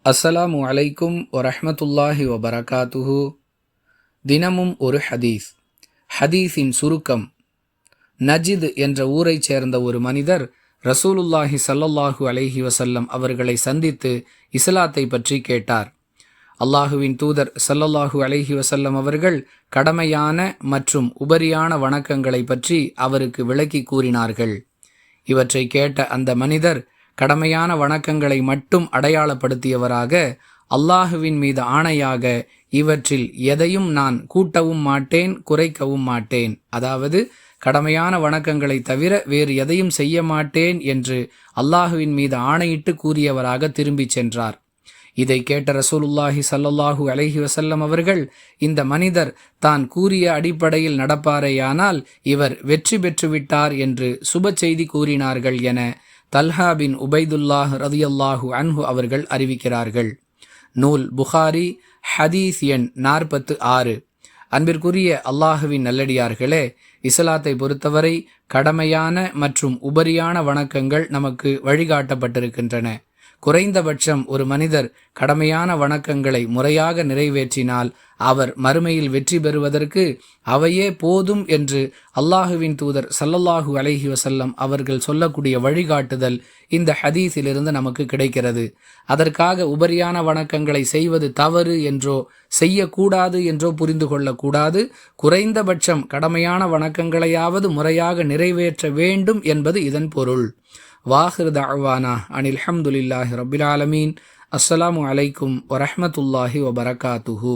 அஸ்ஸலாமு அலைக்கும் வரஹ்மத்துல்லாஹி வபரகாத்துஹு. தினமும் ஒரு ஹதீஸ். ஹதீஸின் சுருக்கம். நஜித் என்ற ஊரைச் சேர்ந்த ஒரு மனிதர் ரசூலுல்லாஹி ஸல்லல்லாஹு அலைஹி வஸல்லம் அவர்களை சந்தித்து இஸ்லாத்தை பற்றி கேட்டார். அல்லாஹுவின் தூதர் ஸல்லல்லாஹு அலைஹி வஸல்லம் அவர்கள் கடமையான மற்றும் உபரியான வணக்கங்களை பற்றி அவருக்கு விளக்கி கூறினார்கள். இவற்றை கேட்ட அந்த மனிதர் கடமையான வணக்கங்களை மட்டும் அடையாளப்படுத்தியவராக, அல்லாஹுவின் மீது ஆணையாக இவற்றில் எதையும் நான் கூட்டவும் மாட்டேன், குறைக்கவும் மாட்டேன், அதாவது கடமையான வணக்கங்களை தவிர வேறு எதையும் செய்ய மாட்டேன் என்று அல்லாஹுவின் மீது ஆணையிட்டு கூறியவராக திரும்பிச் சென்றார். இதை கேட்ட ரசூலுல்லாஹி ஸல்லல்லாஹு அலைஹி வஸல்லம் அவர்கள், இந்த மனிதர் தான் கூறிய அடிப்படையில் நடப்பாரேயானால் இவர் வெற்றி பெற்றுவிட்டார் என்று சுப செய்தி கூறினார்கள் என தல்ஹா பின் உபைதுல்லாஹ் ரதியல்லாஹு அன்ஹு அவர்கள் அறிவிக்கிறார்கள். நூல் புகாரி, ஹதீஸ் எண் 46. அன்பிற்குரிய அல்லாஹுவின் நல்லடியார்களே, இஸ்லாத்தை பொறுத்தவரை கடமையான மற்றும் உபரியான வணக்கங்கள் நமக்கு வழிகாட்டப்பட்டிருக்கின்றன. குறைந்தபட்சம் ஒரு மனிதர் கடமையான வணக்கங்களை முறையாக நிறைவேற்றினால் அவர் மறுமையில் வெற்றி பெறுவதற்கு அவையே போதும் என்று அல்லாஹுவின் தூதர் ஸல்லல்லாஹு அலைஹி வஸல்லம் அவர்கள் சொல்லக்கூடிய வழிகாட்டுதல் இந்த ஹதீஸிலிருந்து நமக்கு கிடைக்கிறது. அதற்காக உபரியான வணக்கங்களை செய்வது தவறு என்றோ செய்யக்கூடாது என்றோ புரிந்து கொள்ளக்கூடாது. குறைந்தபட்சம் கடமையான வணக்கங்களையாவது முறையாக நிறைவேற்ற வேண்டும் என்பது இதன் பொருள். வாஹிர் தஅவானா அனில் ஹம்துலில்லாஹி ரப்பில் ஆலமீன். அஸ்ஸலாமு அலைக்கும் வரஹ்மத்துல்லாஹி வபரகாத்துஹு.